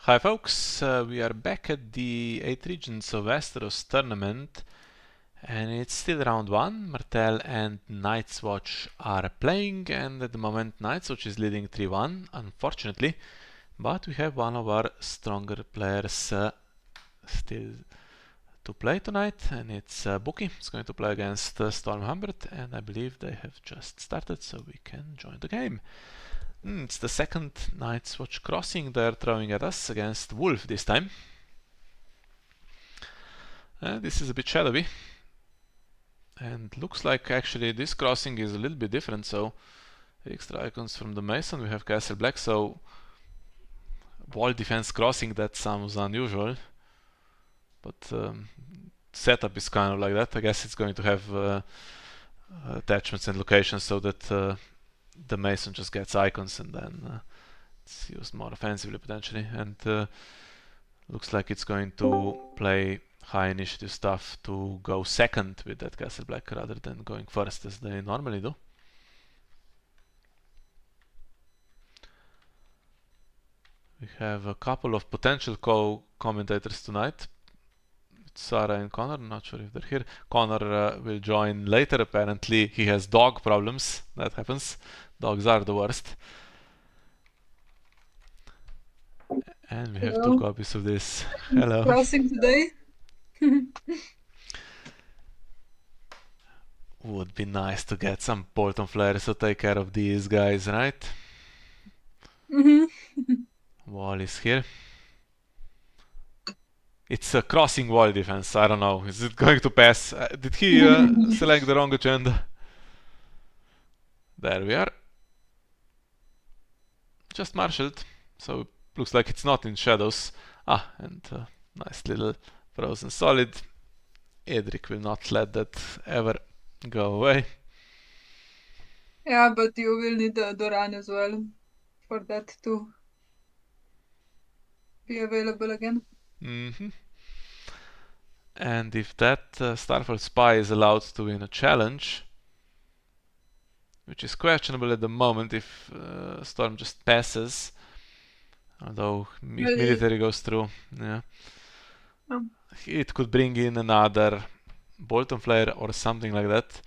Hi folks, we are back at the 8 Regents of Westeros tournament and it's still round 1. Martell and Night's Watch are playing and at the moment Night's Watch is leading 3-1 unfortunately, but we have one of our stronger players still to play tonight and it's Buki. He's going to play against Storm Humbert and I believe they have just started so we can join the game. It's the second Night's Watch crossing they're throwing at us against Wolf this time. This is a bit shadowy. And looks like actually this crossing is a little bit different, so extra icons from the Mason, we have Castle Black, so wall defense crossing, that sounds unusual. But setup is kind of like that. I guess it's going to have attachments and locations so that the Mason just gets icons and then it's used more offensively potentially, and looks like it's going to play high initiative stuff to go second with that Castle Black rather than going first as they normally do. We have a couple of potential co-commentators tonight. It's Saraaa and Connor, I'm not sure if they're here. Connor will join later, apparently he has dog problems, that happens. Dogs are the worst. And we have Hello. 2 copies of this. Hello. Crossing today. Would be nice to get some Bolton Flares to take care of these guys, right? Wall is here. It's a crossing wall defense, I don't know. Is it going to pass? Did he select the wrong agenda? There we are. Just marshaled, so looks like it's not in shadows. And nice little frozen solid. Edric will not let that ever go away. Yeah, but you will need Doran as well for that to be available again. And if that Starfall Spy is allowed to win a challenge, which is questionable at the moment if Storm just passes, although if military goes through, yeah. It could bring in another Bolton Flare or something like that,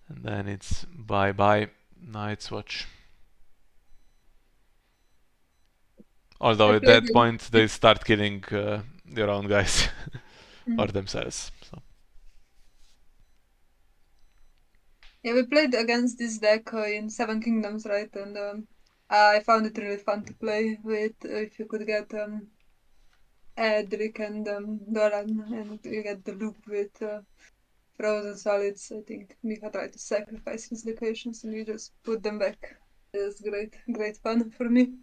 and then it's bye-bye Night's Watch. Although at that point they start killing their own guys or themselves. So. Yeah, we played against this deck in Seven Kingdoms, right? And I found it really fun to play with if you could get Edric and Doran, and you get the loop with frozen solids. I think Mika tried to sacrifice his locations and you just put them back. It was great fun for me.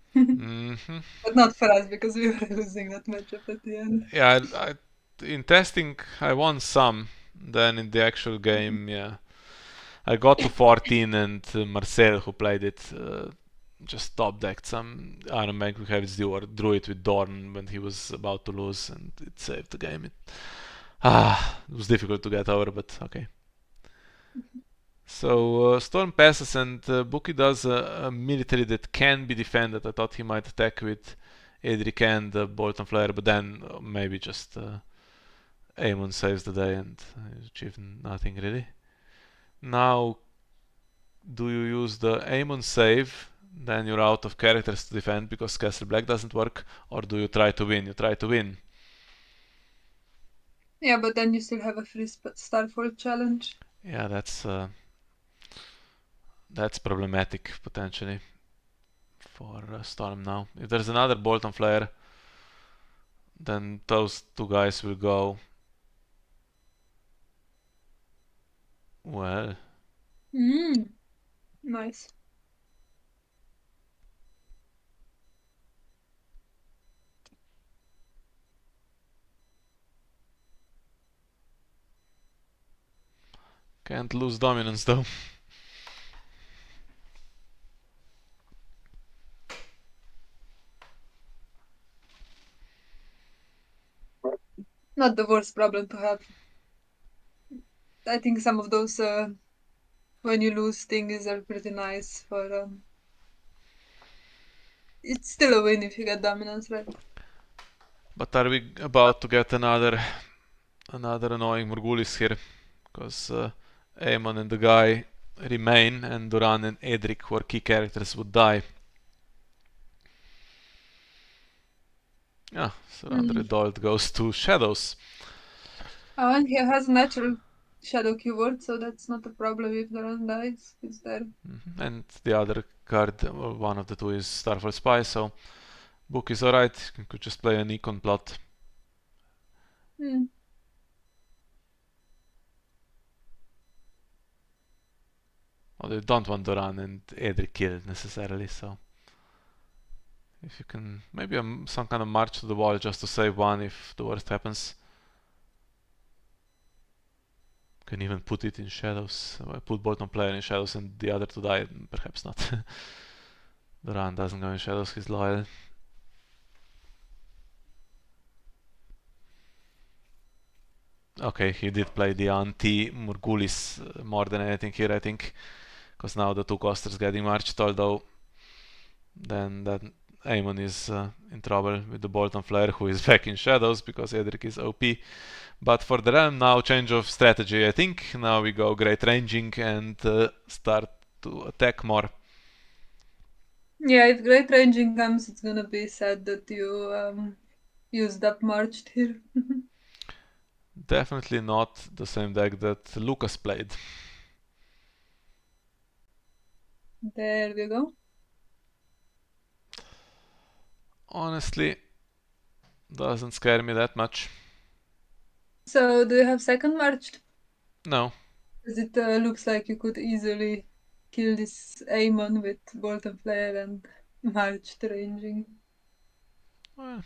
But not for us because we were losing that matchup at the end. Yeah, in testing I won some. Then in the actual game, yeah, I got to 14 and Marcel, who played it, just top decked some Iron Man who had or drew it with Dorn when he was about to lose and it saved the game. It was difficult to get over, but okay. So Storm passes and Buki does a military that can be defended. I thought he might attack with Edric and Bolton Flare, but then maybe just Aemon saves the day and achieved nothing really. Now, do you use the Aemon save, then you're out of characters to defend because Castle Black doesn't work, or do you try to win? You try to win. Yeah, but then you still have a free Starfall challenge. Yeah, that's problematic potentially for Storm now. If there's another Bolton Flare, then those 2 guys will go. Well. Nice. Can't lose dominance though. Not the worst problem to have. I think some of those when you lose things are pretty nice for it's still a win if you get dominance, right? But are we about to get another annoying Morgulis here? Because Aemon and the guy remain, and Duran and Edric, who are key characters, would die. Yeah, so 100 gold goes to Shadows. Oh, and he has a natural shadow keyword, so that's not a problem if the run dies. It's there. And the other card, one of the two, is Starfall Spy, so book is alright. You could just play an econ plot. Hmm. Although you don't want Duran and Edric killed necessarily, so if you can, maybe some kind of march to the wall just to save one if the worst happens. Can even put it in Shadows. Put bottom player in Shadows and the other to die. Perhaps not. Duran doesn't go in Shadows, he's loyal. Okay, he did play the anti-Morgulis more than anything here, I think. Because now the two costers getting marched, although then that Aemon is in trouble with the Bolton Flare, who is back in Shadows because Edric is OP. But for the realm, now change of strategy, I think. Now we go great ranging and start to attack more. Yeah, if great ranging comes, it's gonna be sad that you used up marched here. Definitely not the same deck that Lucas played. There we go. Honestly, doesn't scare me that much. So, do you have second marched? No. Because it looks like you could easily kill this Aemon with Bolton Flare and marched ranging. Well,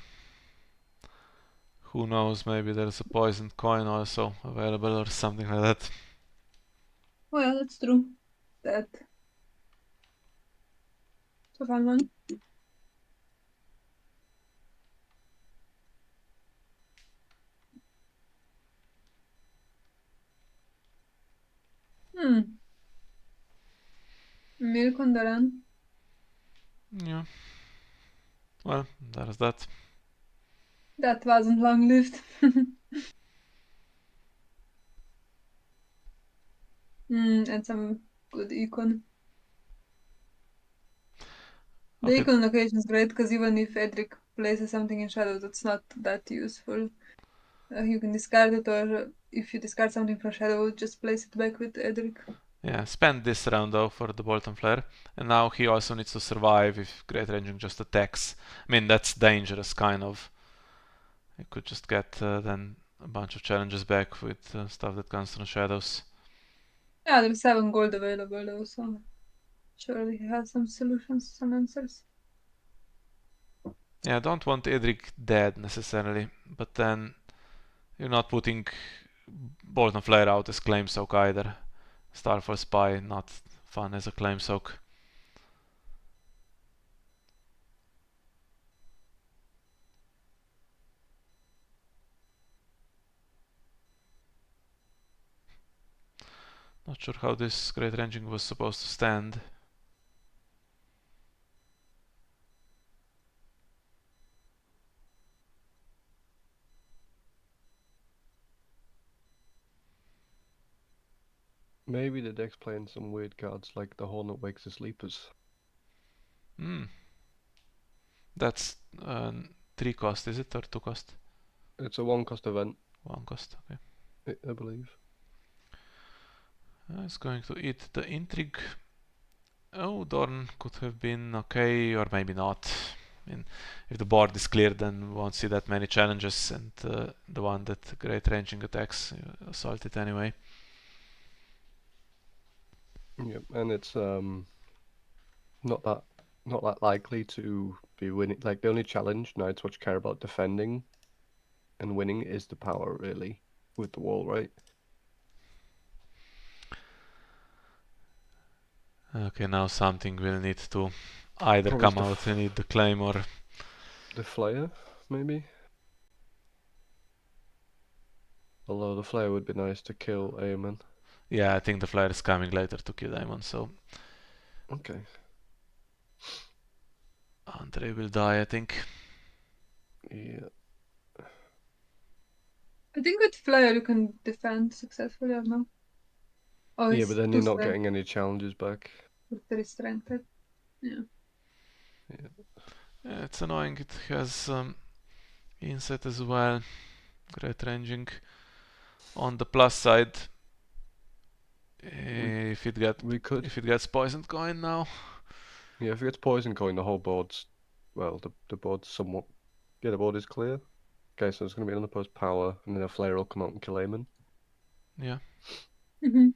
who knows, maybe there's a poisoned coin also available or something like that. Well, that's true. That's a fun one. Hmm. Milk on the run. Yeah. Well, there's that. That wasn't long lived. And some good econ. The Okay. econ location is great because even if Edric places something in shadow that's not that useful, you can discard it, or if you discard something from shadow, just place it back with Edric. Yeah, spend this round though for the Bolton Flare. And now he also needs to survive if Great Ranging just attacks. I mean, that's dangerous, kind of. You could just get then a bunch of challenges back with stuff that comes from shadows. Yeah, there's 7 gold available though, so surely he has some solutions, some answers. Yeah, I don't want Edric dead necessarily, but then you're not putting Bolton Flare out as Claim Soak either. Starfall Spy, not fun as a Claim Soak. Not sure how this Great Ranging was supposed to stand. Maybe the deck's playing some weird cards like the Hornet Wakes the Sleepers. That's 3 cost, is it? Or 2 cost? It's a 1-cost event, 1 cost, okay. I believe. It's going to eat the Intrigue. Oh, Dorn could have been okay, or maybe not. I mean, if the board is clear, then we won't see that many challenges, and the one that Great Ranging attacks, assault it anyway. Yep, and it's not that likely to be winning. Like the only challenge Night's Watch care about defending and winning is the power, really, with the wall, right? Okay, now something will need to either Probably come out and eat the claim, or the Flare, maybe. Although the Flare would be nice to kill Aemon. yeah, I think the flare is coming later to kill Daemon, so Okay. Andre will die, I think. Yeah. I think with Flare you can defend successfully or no? Oh, Yeah, it's but then too you're not strength. getting any challenges back. With 3 strength. Yeah. Yeah, it's annoying. It has insight as well. Great ranging. On the plus side, if We could. it gets poisoned coin now. Yeah, if it gets poison coin, the whole board's, well, the board's somewhat. Yeah, the board is clear. Okay, so it's going to be unopposed power, and then a flare will come out and kill Aemon. Yeah. Mm-hmm.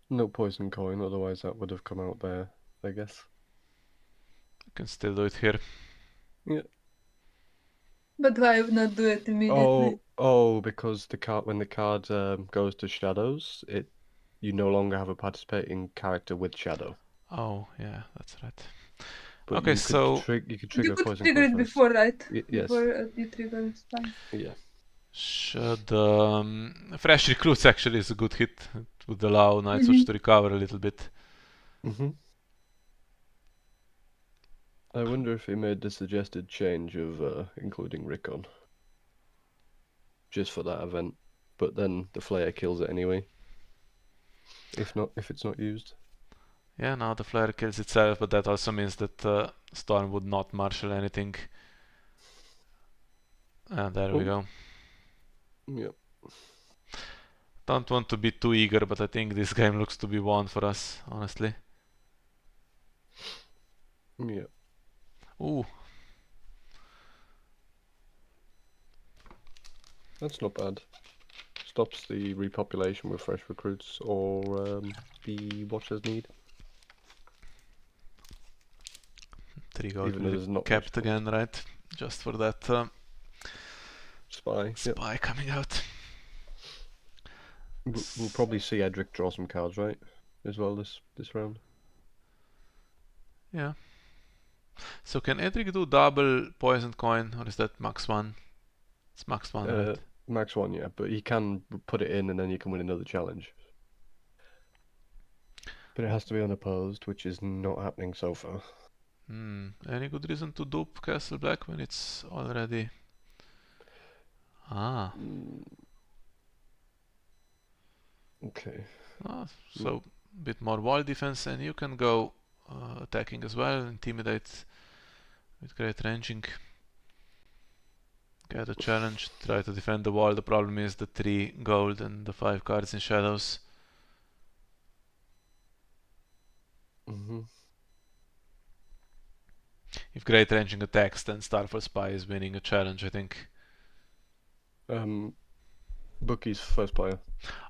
No poison coin, otherwise that would have come out there, I guess. You can still do it here. Yeah. But why not do it immediately? Because the card when the card goes to shadows, you no longer have a participating character with shadow. Oh, yeah, that's right. But Okay, so you could You trigger could poison trigger coin it first. before, right? Yes. Before you trigger spy. Yeah. should fresh recruits actually is a good hit. It would allow Nightwatch Mm-hmm. to recover a little bit. I wonder if he made the suggested change of including Rickon. Just for that event. But then the flare kills it anyway. If it's not used. Yeah, now the flare kills itself, but that also means that Storm would not marshal anything. And there we go. Yep. Don't want to be too eager, but I think this game looks to be won for us, honestly. Yep. Ooh. That's not bad. Stops the repopulation with fresh recruits or the Watchers need. 3 gold Even though will there's be not kept much again, right? Just for that spy. Yep. spy coming out. We'll probably see Edric draw some cards, right? As well this round. Yeah. So can Edric do double poison coin, or is that max 1? It's max 1, right? Max 1, yeah, but he can put it in and then you can win another challenge. But it has to be unopposed, which is not happening so far. Any good reason to dupe Castle Black when it's already... Ah. Okay. So a bit more wall defense, and you can go attacking as well, intimidate with great ranging. Get a challenge, try to defend the wall. The problem is the 3 gold and the 5 cards in shadows. If great ranging attacks, then Starfall Spy is winning a challenge, I think. Bookie's first player.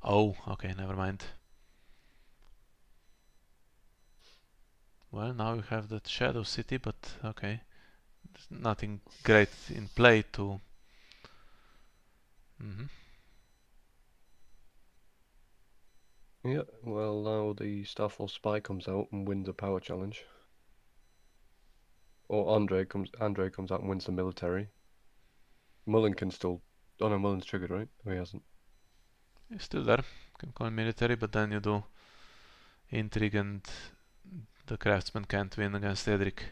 Oh, okay, never mind. Well, now you have that Shadow City, but okay. There's nothing great in play to... Yeah, well now the Starfall Spy comes out and wins a power challenge. Or Andre comes out and wins the military. Mullen can still... Oh no, Mullen's triggered, right? Oh, he hasn't. He's still there. Can call military, but then you do intrigue and the craftsman can't win against Edric.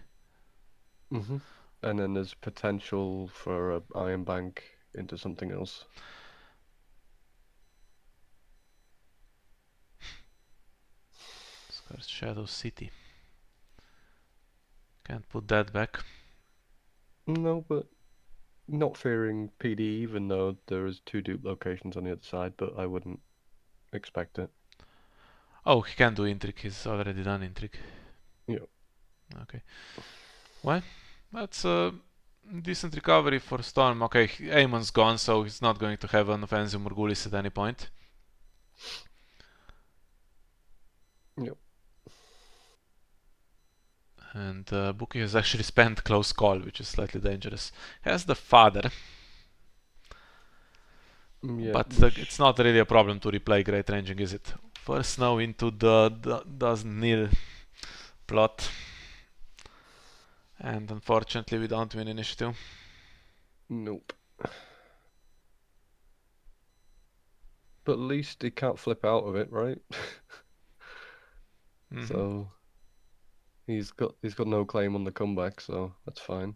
And then there's potential for a Iron Bank into something else. Scar's Shadow City. Can't put that back. No, but not fearing PD, even though there is 2 dupe locations on the other side, but I wouldn't expect it. Oh, he can do intrigue. He's already done intrigue. Yeah. Okay. Well, that's a decent recovery for Storm. Okay, Aemon's gone, so he's not going to have an offensive Morgulis at any point. Yep. And Buki has actually spent close call, which is slightly dangerous. He has the father, Yeah, but it's not really a problem to replay great ranging, is it? First now into the doesn't kneel plot. And unfortunately we don't win initiative. Nope. But at least he can't flip out of it, right? So He's got no claim on the comeback, so that's fine.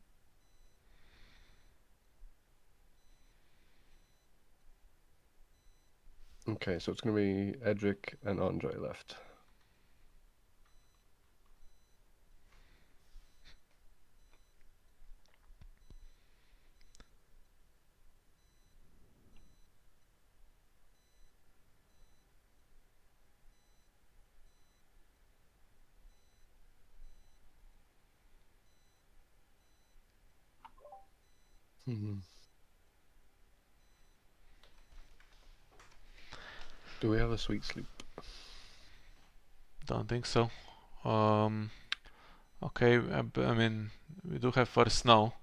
Okay, so it's gonna be Edric and Andre left. Do we have a sweet sleep? Don't think so. Okay, I mean, we do have first snow.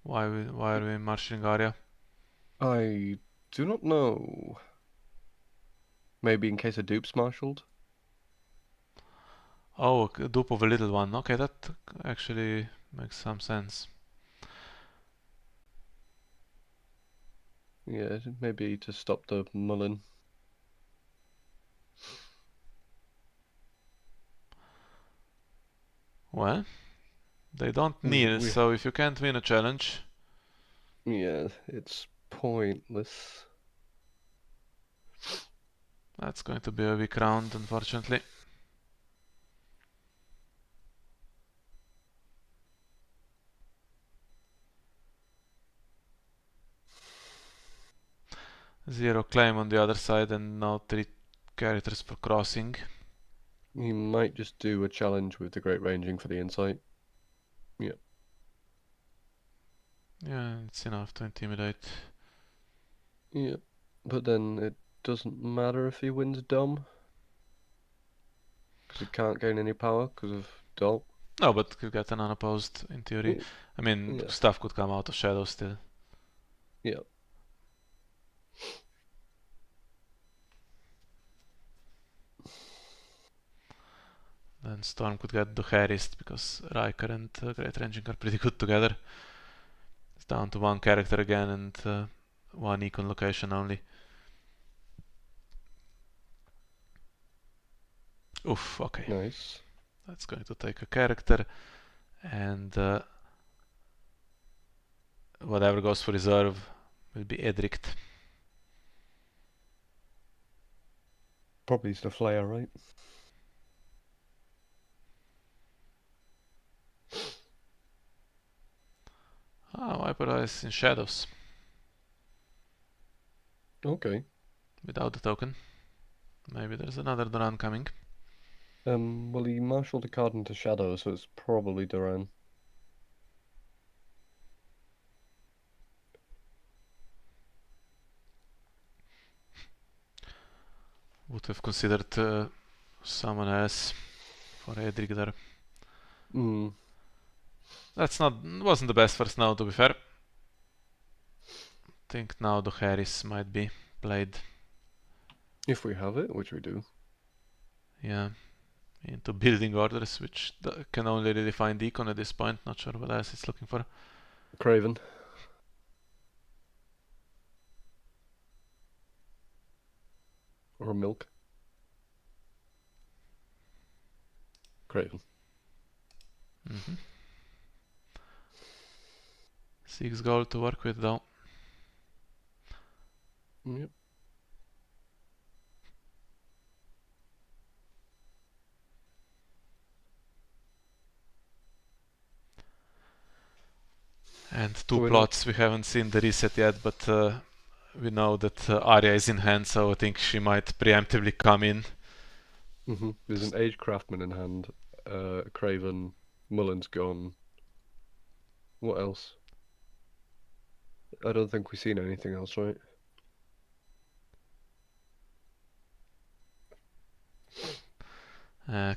Why are we marshalling Arya? I do not know. Maybe in case a dupe's marshaled? Oh, a dupe of a little one. Okay, that actually makes some sense. Yeah, maybe to stop the Mullen. Well, they don't We, kneel, we, so if you can't win a challenge, yeah, it's pointless. that's going to be a weak round, unfortunately. Zero claim on the other side and now 3 characters for crossing. He might just do a challenge with the Great Ranging for the insight. Yeah. Yeah, it's enough to intimidate. Yeah. But then it doesn't matter if he wins dumb. Because he can't gain any power because of Doll. No, but could get an unopposed in theory. I mean, Yeah. stuff could come out of shadow still. Yeah. Then Storm could get the Harist because Riker and Great Ranging are pretty good together. It's down to one character again and one econ location only. Oof, okay. Nice. That's going to take a character and whatever goes for reserve will be Edric. Probably the Flare, right? Ah, Viper Eyes in shadows Okay. without the token. Maybe there's another Duran coming. Well, he marshaled a card into Shadow, so it's probably Duran. Would have considered someone else for Edric there. Hmm. Wasn't the best first now, to be fair. Think now the Harris might be played. If we have it, which we do. Yeah, into building orders, which can only really find Econ at this point. Not sure what else it's looking for. Craven. Or Milk. Craven. 6 gold to work with though. Yep. And So 2 we're not. plots. We haven't seen the reset yet, but we know that Arya is in hand, so I think she might preemptively come in. There's an Age Craftsman in hand. Craven. Mullen's gone. What else? I don't think we've seen anything else, right?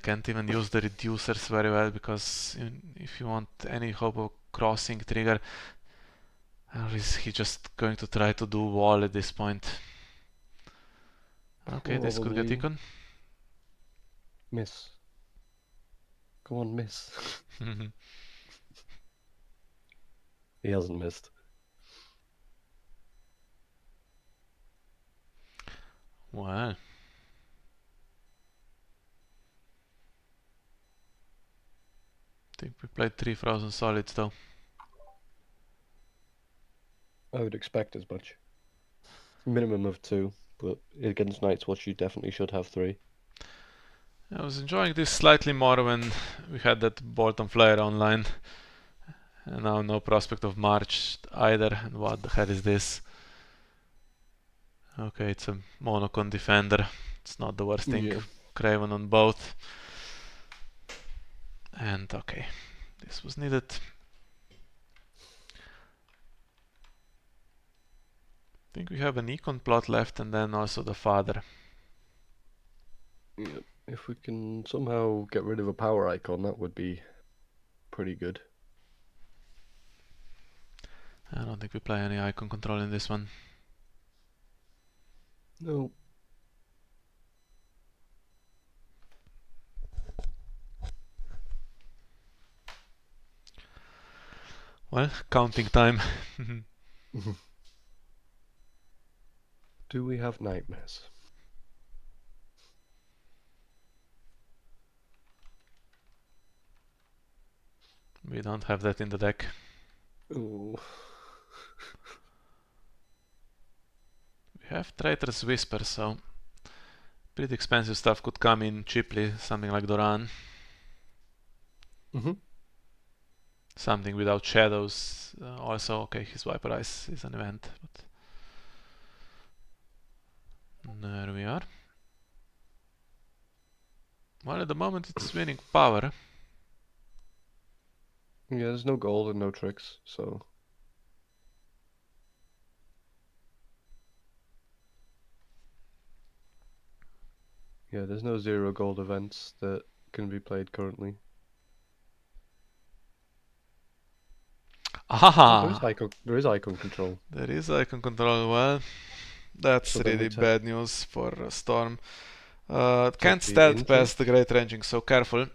Can't even use the reducers very well because if you want any hope of crossing trigger, or is he just going to try to do wall at this point? Okay, this could get Probably. Econ. Miss. Go on, miss. He hasn't missed. Well, think we played 3 frozen solids though. I would expect as much. Minimum of 2, but against Night's Watch you definitely should have 3. I was enjoying this slightly more when we had that Bolton Flare online. And now no prospect of March either. And what the hell is this? Okay, it's a monocon defender. It's not the worst thing. Yeah. Craven on both. And okay, this was needed. I think we have an econ plot left and then also the father. Yeah. If we can somehow get rid of a power icon, that would be pretty good. I don't think we play any icon control in this one. No. Well, counting time. Do we have nightmares? We don't have that in the deck. Oh. We have Traitor's Whisper, so pretty expensive stuff could come in cheaply, something like Doran. Something without shadows. Also, okay, his Viperize is an event, but there we are. Well, at the moment it's winning power. Yeah, there's no gold and no tricks, so... Yeah, there's no 0 gold events that can be played currently. Aha! There is icon control. There is icon control. Well, that's So then really we bad news for Storm. took Can't the stealth intrigue. past the Great Ranging, so careful.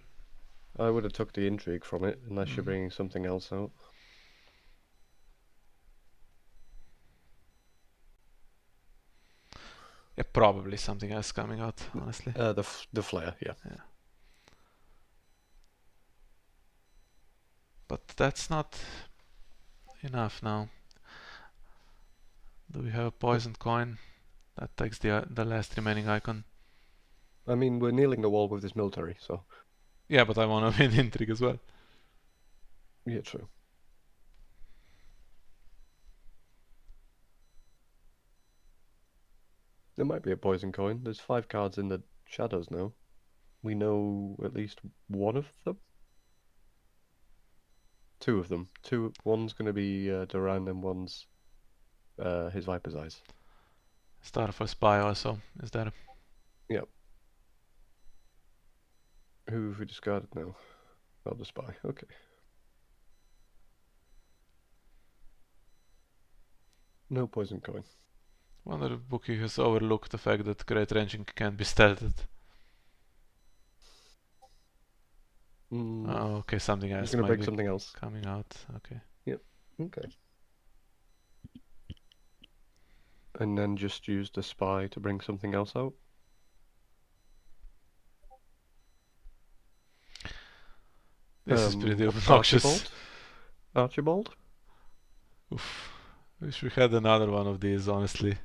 I would have took the intrigue from it, unless you're bringing something else out. Yeah, probably something else coming out, honestly. The flare, yeah. But that's not enough now. Do we have a poisoned coin? That takes the last remaining icon. I mean, we're kneeling the wall with this military, so... Yeah, but I want to win intrigue as well. Yeah, true. There might be a poison coin. There's 5 cards in the shadows now. We know at least one of them? 2 of them. One's going to be Duran and one's his Viper's Eyes. Star for Spy also is there. Yep. Who have we discarded now? Oh, the Spy. Okay. No poison coin. Wonder if Bookie has overlooked the fact that Great Ranging can't be stealthed. Oh, okay, something else He's going to might break be something else. coming out. Okay. Yep. Okay. And then just use the Spy to bring something else out. This is pretty obnoxious. Archibald? Oof. Wish we had another one of these, honestly.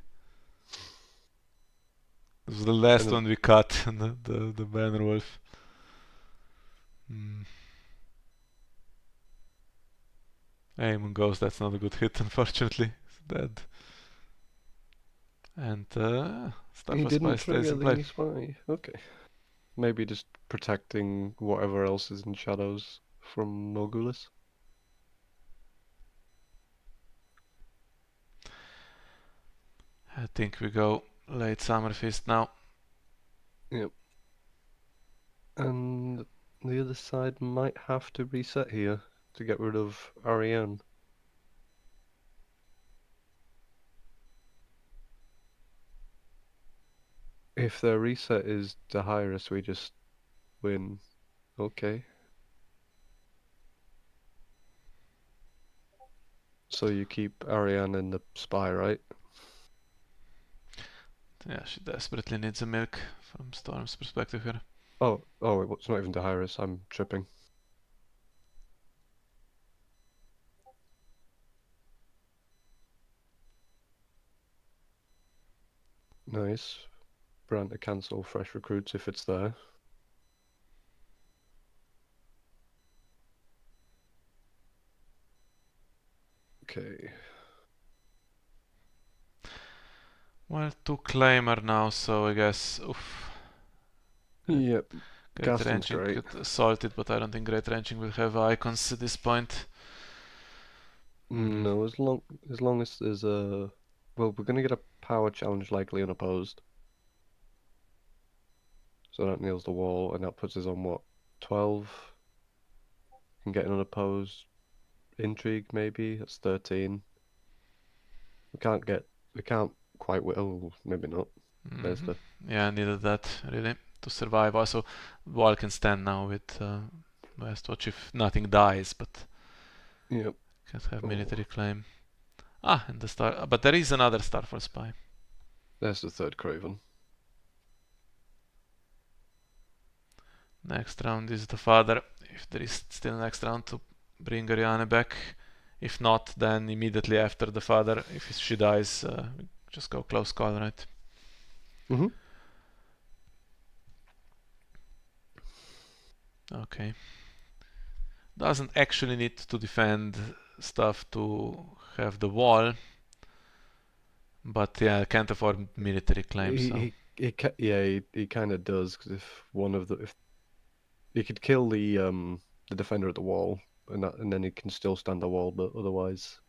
This was the last one we cut, the Banner Wolf. Aemon Ghost, that's not a good hit, unfortunately. It's dead. And Starfall Spy stays in play. Spy. Okay. Maybe just protecting whatever else is in shadows from Morgulus. I think we go late Summer Feast now. Yep. And the other side might have to reset here to get rid of Ariane. If their reset is Dahirus, we just win. Okay. So you keep Ariane and the Spy, right? Yeah, she desperately needs a milk from Storm's perspective here. Oh, it's not even Dahirus, I'm tripping. Nice. Brand to cancel fresh recruits if it's there. Okay. Well, 2 claimer now, so I guess, oof. Yep. Great Gaston's Ranching great. could assault it, but I don't think Great Ranching will have icons at this point. No, as long as there's a well, we're gonna get a power challenge likely unopposed. So that nails the wall, and that puts us on what, 12? Can get an unopposed intrigue maybe. That's 13. We can't quite. Oh, maybe not. There's the. Yeah, I needed that really to survive. Also, Wall can stand now with Westwatch if nothing dies, but Yep. can't have Oh, military claim. Ah, and the star. But there is another star for spy. there's the third Craven. Next round is the father. If there is still next round to bring Ariane back. If not, then immediately after the father, if she dies, we just go close call, right? Mm-hmm. Okay. Doesn't actually need to defend stuff to have the wall. But yeah, can't afford military claims, so. He kind of does, because if he could kill the defender at the wall, and then he can still stand the wall, but otherwise,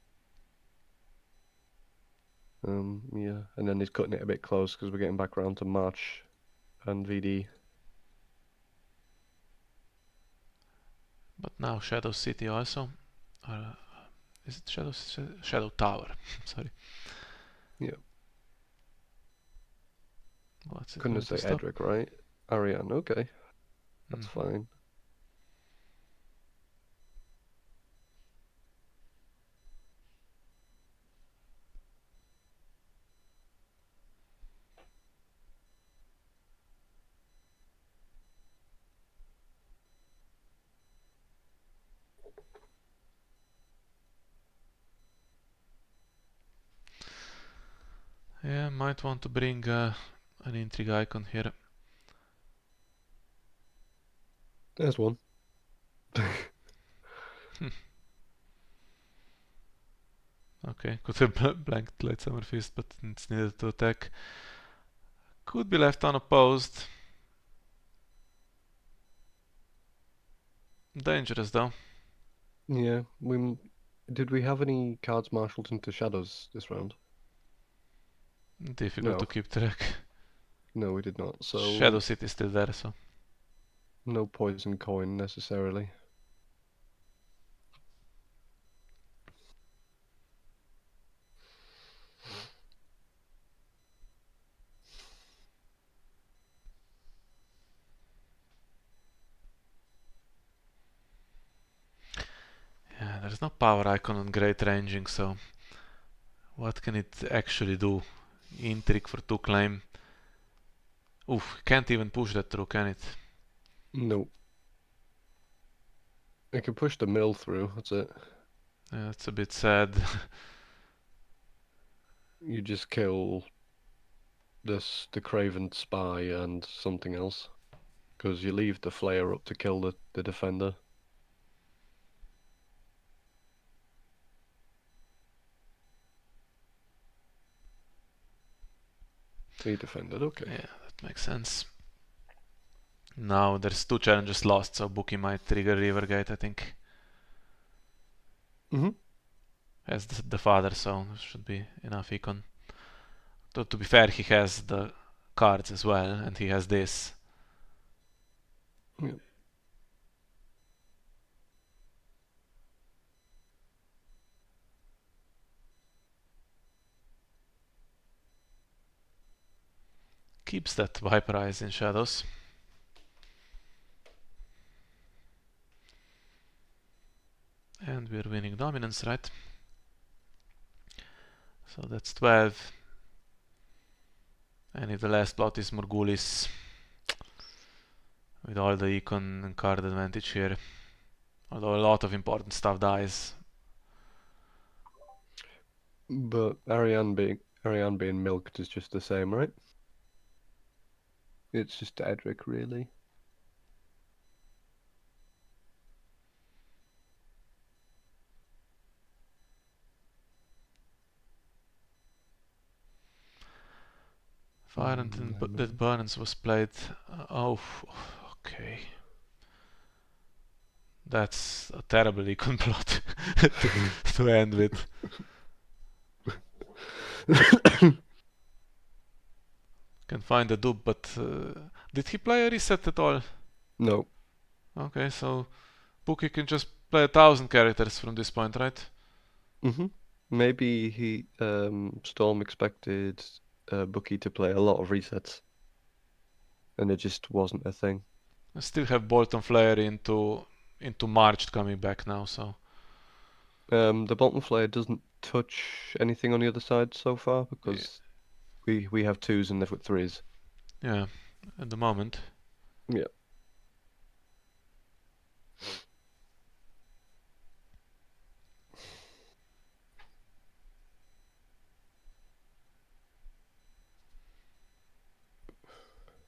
yeah, and then he's cutting it a bit close because we're getting back around to March and VD. But now Shadow City also. Or, is it Shadow Tower? Sorry. Yeah. What's it Couldn't going say to stop? Edric, right? Ariane, okay. That's fine. Yeah, might want to bring an intrigue icon here. There's one. Okay, could have blanked Lightsummer Fist, but it's needed to attack. Could be left unopposed. Dangerous though. Yeah, did we have any cards marshaled into shadows this round? Difficult to No, keep track. no, we did not. Shadow So City is still there, so. no poison coin necessarily. Yeah, there's no power icon on Great Ranging, so. What can it actually do? Intrigue for 2 claim. Oof, can't even push that through, can it? No. I can push the mill through, that's it. Yeah, that's a bit sad. You just kill the Craven Spy and something else. Because you leave the Flayer up to kill the defender. He defended, okay. Yeah, that makes sense. Now there's 2 challenges lost, so Bookie might trigger Rivergate, I think. Mm-hmm. Has the father, so should be enough econ. To be fair, he has the cards as well, and he has this. Yep. Keeps that Viper Eyes in shadows. And we're winning dominance, right? So that's 12. And if the last plot is Morgulis, with all the econ and card advantage here, although a lot of important stuff dies. But Ariane being milked is just the same, right? It's just Edric, really. Fire until that Burnens was played. Oh, okay. That's a terrible econ plot to end with. Can find a dub, but did he play a reset at all? No. Okay, so Bookie can just play 1,000 characters from this point, right? Maybe he Storm expected Bookie to play a lot of resets, and it just wasn't a thing. I still have Bolton Flare into March coming back now, so The Bolton Flare doesn't touch anything on the other side so far because we have 2s and they've got 3s. yeah, at the moment. Yeah.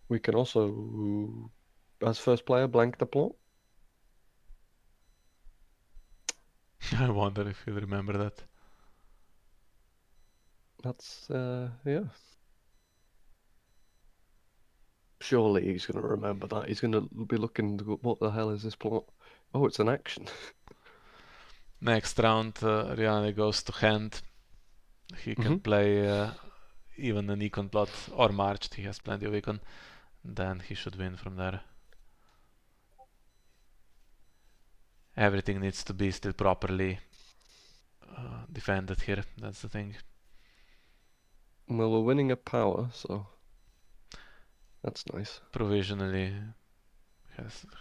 We can also, as first player, blank the plot. I wonder if you'll remember that. That's yeah. Surely he's going to remember that. He's going to be looking, what the hell is this plot? Oh, it's an action. Next round, Rihanna goes to hand. He can play even an econ plot or marched. He has plenty of econ. Then he should win from there. Everything needs to be still properly defended here. That's the thing. Well, we're winning a power, so that's nice. Provisionally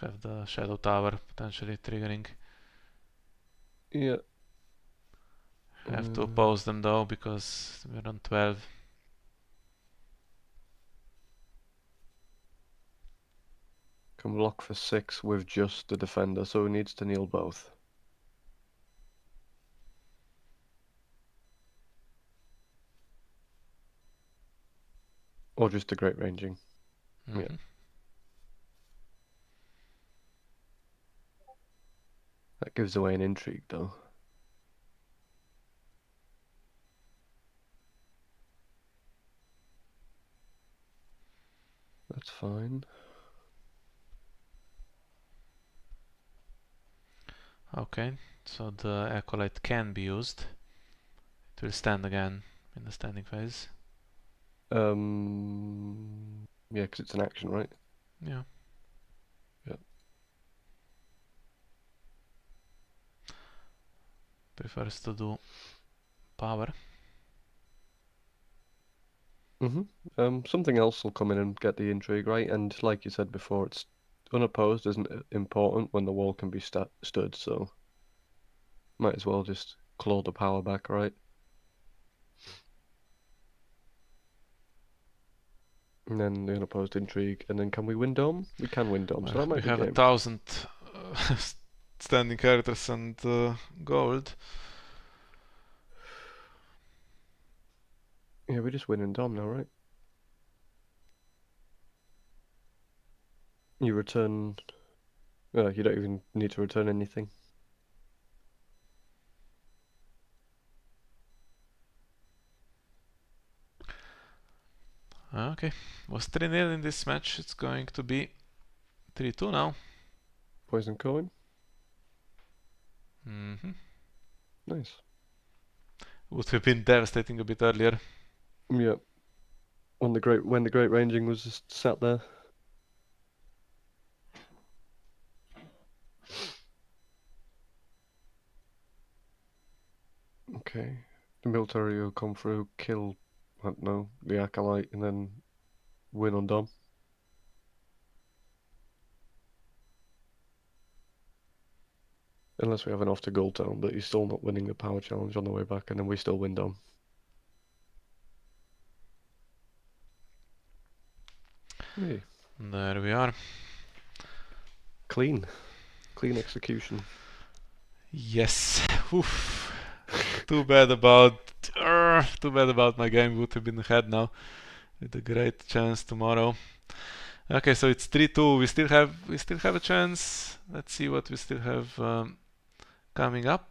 have the Shadow Tower potentially triggering. Yeah. Have to oppose them though because we're on 12. Can block for 6 with just the defender, so he needs to kneel both. Or just the great ranging. Yeah. That gives away an intrigue though. That's fine. Okay, so the Acolyte can be used. It will stand again in the standing phase. Yeah, because it's an action, right? Yeah. Yeah. Prefers to do power. Something else will come in and get the intrigue, right? And like you said before, it's unopposed isn't important when the wall can be stood, so might as well just claw the power back, right? And then the unopposed intrigue, and then can we win Dome? We can win Dome, so that might We be have game. 1,000 standing characters and gold. Yeah, we're just winning Dom now, right? You return... you don't even need to return anything. Okay, was 3-0 in this match. It's going to be 3-2 now. Poison coin. Nice. Would have been devastating a bit earlier. Yeah. When the great ranging was just sat there. Okay. The military will come through, kill, I don't know, the Acolyte, and then win on Dom. Unless we have enough to gold town, but he's still not winning the power challenge on the way back, and then we still win Dom. Hey. There we are. Clean execution. Yes. Oof. Too bad about my game. Would have been ahead now with a great chance tomorrow. Okay, so it's 3-2. We still have a chance. Let's see what we still have coming up.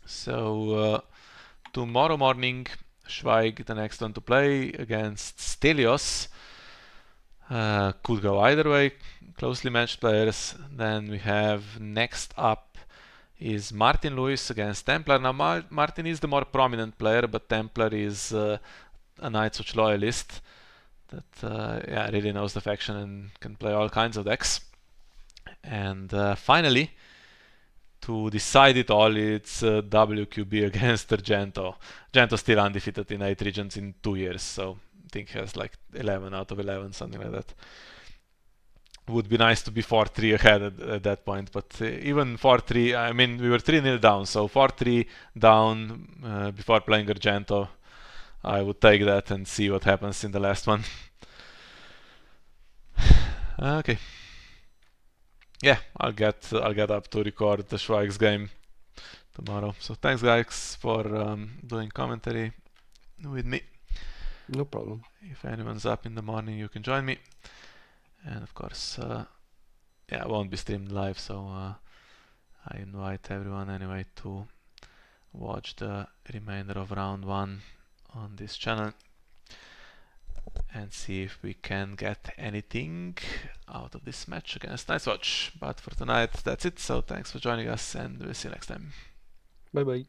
So tomorrow morning, Schweig, the next one to play against Stelios. Could go either way, closely matched players. Then we have next up is Martin Lewis against Templar. Now Martin is the more prominent player, but Templar is a Night's Watch loyalist that really knows the faction and can play all kinds of decks. And finally, to decide it all, it's WQB against Argento. Argento's still undefeated in 8 regions in 2 years, so I think he has like 11 out of 11, something like that. Would be nice to be 4-3 ahead at that point, but even 4-3, I mean, we were 3-0 down, so 4-3 down before playing Argento, I would take that and see what happens in the last one. Okay. Yeah, I'll get up to record the Schweig's game tomorrow. So thanks guys for doing commentary with me. No problem. If anyone's up in the morning, you can join me. And of course, it won't be streamed live, so I invite everyone anyway to watch the remainder of round 1 on this channel and see if we can get anything out of this match against Night's Watch. But for tonight, that's it. So thanks for joining us, and we'll see you next time. Bye bye.